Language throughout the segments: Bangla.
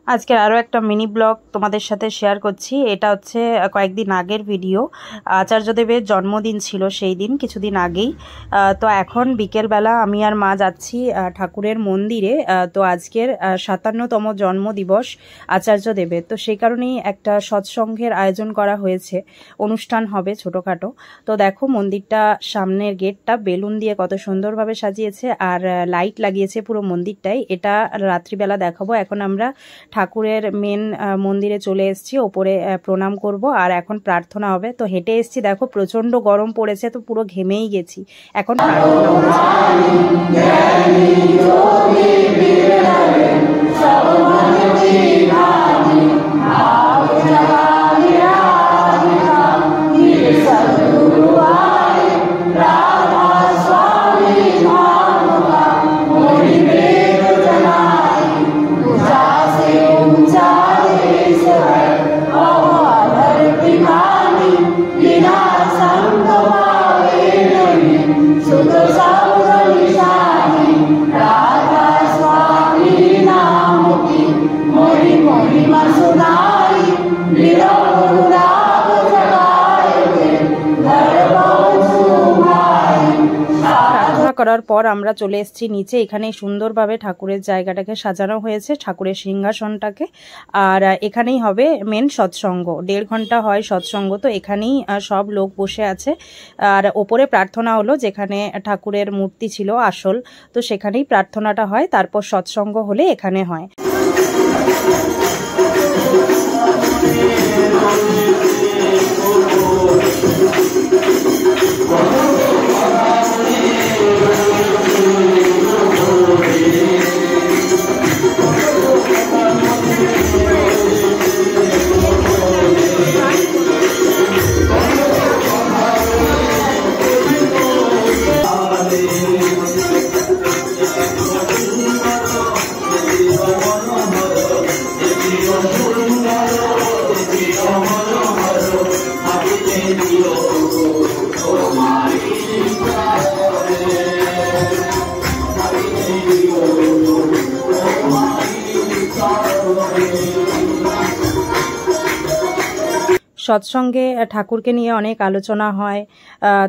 আজকের আরও একটা মিনি ব্লগ তোমাদের সাথে শেয়ার করছি। এটা হচ্ছে কয়েকদিন আগের ভিডিও। আচার্যদেবের জন্মদিন ছিল সেই দিন, কিছুদিন আগেই। তো এখন বিকেলবেলা আমি আর মা যাচ্ছি ঠাকুরের মন্দিরে। তো আজকের 57তম জন্মদিবস আচার্যদেবের, তো সেই কারণেই একটা সৎসঙ্গের আয়োজন করা হয়েছে, অনুষ্ঠান হবে ছোটোখাটো। তো দেখো মন্দিরটা, সামনের গেটটা বেলুন দিয়ে কত সুন্দরভাবে সাজিয়েছে আর লাইট লাগিয়েছে পুরো মন্দিরটাই। এটা রাত্রিবেলা দেখাবো। এখন আমরা ঠাকুরের মেন মন্দিরে চলে এসেছি, ওপরে প্রণাম করব আর এখন প্রার্থনা হবে। তো হেঁটে এসেছি, দেখো প্রচণ্ড গরম পড়েছে, তো পুরো ঘেমেই গেছি। এখন প্রার্থনা হচ্ছে। করার পর আমরা চলে এসেছি নিচে। এখানে সুন্দরভাবে ঠাকুরের জায়গাটাকে সাজানো হয়েছে, ঠাকুরের সিংহাসনটাকে। আর এখানেই হবে মেন সৎসঙ্গ, 1.5 ঘন্টা হয় সৎসঙ্গ। তো এখানেই সব লোক বসে আছে। আর ওপরে প্রার্থনা হলো, যেখানে ঠাকুরের মূর্তি ছিল আসল, তো সেখানেই প্রার্থনাটা হয়। তারপর সৎসঙ্গ হলে এখানে হয়। সৎসঙ্গে ঠাকুরকে নিয়ে অনেক আলোচনা হয়,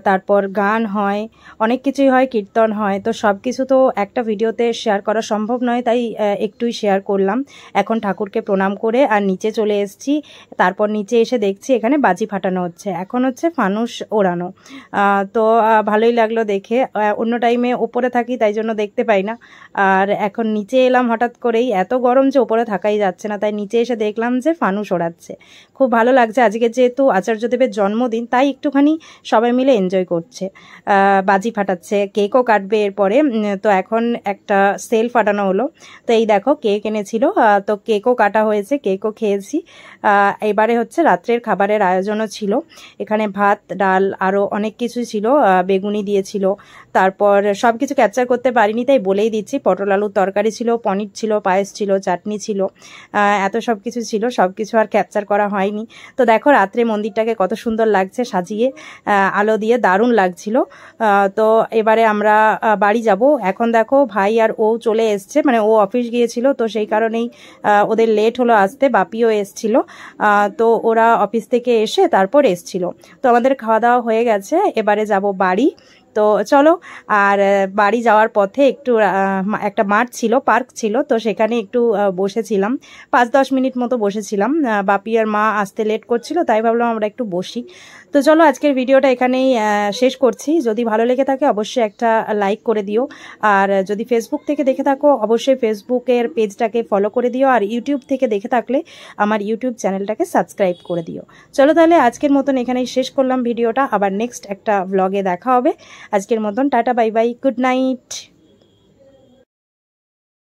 তারপর গান হয়, অনেক কিছুই হয়, কীর্তন হয়। তো সব কিছু তো একটা ভিডিওতে শেয়ার করা সম্ভব নয়, তাই একটুই শেয়ার করলাম। এখন ঠাকুরকে প্রণাম করে আর নিচে চলে এসেছি। তারপর নিচে এসে দেখছি এখানে বাজি ফাটানো হচ্ছে, এখন হচ্ছে ফানুস ওড়ানো। তো ভালোই লাগলো দেখে। অন্য টাইমে ওপরে থাকি, তাই জন্য দেখতে পাই না। আর এখন নিচে এলাম হঠাৎ করেই, এত গরম যে ওপরে থাকাই যাচ্ছে না, তাই নিচে এসে দেখলাম যে ফানুস ওড়াচ্ছে। খুব ভালো লাগছে। আজকে যেহেতু আচার্যদেবের জন্মদিন, তাই একটুখানি সবাই মিলে এনজয় করছে, বাজি ফাটাচ্ছে, কেকও কাটবে এরপরে। তো এখন একটা সেল ফাটানো হলো। তো এই দেখো কেক এনেছিল, তো কেকও কাটা হয়েছে, কেকও খেয়েছি। এবারে হচ্ছে রাত্রের খাবারের আয়োজনও ছিল। এখানে ভাত, ডাল, আরও অনেক কিছুই ছিল, বেগুনি দিয়েছিল। তারপর সব কিছু ক্যাপচার করতে পারিনি, তাই বলেই দিচ্ছি। পটল আলুর তরকারি ছিল, পনির ছিল, পায়েস ছিল, চাটনি ছিল, এত সব কিছু ছিল। সব কিছু আর ক্যাপচার করা হয়নি। তো দেখো রাত্রে মন্দিরটাকে কত সুন্দর লাগছে সাজিয়ে, আলো দিয়ে দারুণ লাগছিল। তো এবারে আমরা বাড়ি যাব। এখন দেখো ভাই আর ও চলে এসছে, মানে ও অফিস গিয়েছিল, তো সেই কারণেই ওদের লেট হলো আসতে। বাপিও এসছিল, তো ওরা অফিস থেকে এসে তারপর এসছিল। তো আমাদের খাওয়া দাওয়া হয়ে গেছে, এবারে যাব বাড়ি। তো চলো। আর বাড়ি যাওয়ার পথে একটু একটা মাঠ ছিল, পার্ক ছিল, তো সেখানে একটু বসেছিলাম, 5-10 মিনিট মতো বসেছিলাম। বাপি আর মা আসতে লেট করছিল, তাই ভাবলাম আমরা একটু বসি। তো চলো আজকের ভিডিওটা এখানেই শেষ করছি। যদি ভালো লেগে থাকে অবশ্যই একটা লাইক করে দিও। আর যদি ফেসবুক থেকে দেখে থাকো অবশ্যই ফেসবুকের পেজটাকে ফলো করে দিও। আর ইউটিউব থেকে দেখে থাকলে আমার ইউটিউব চ্যানেলটাকে সাবস্ক্রাইব করে দিও। চলো তাহলে আজকের মতন এখানেই শেষ করলাম ভিডিওটা। আবার নেক্সট একটা ব্লগে দেখা হবে। আজকের মতন tata, bye bye, good night.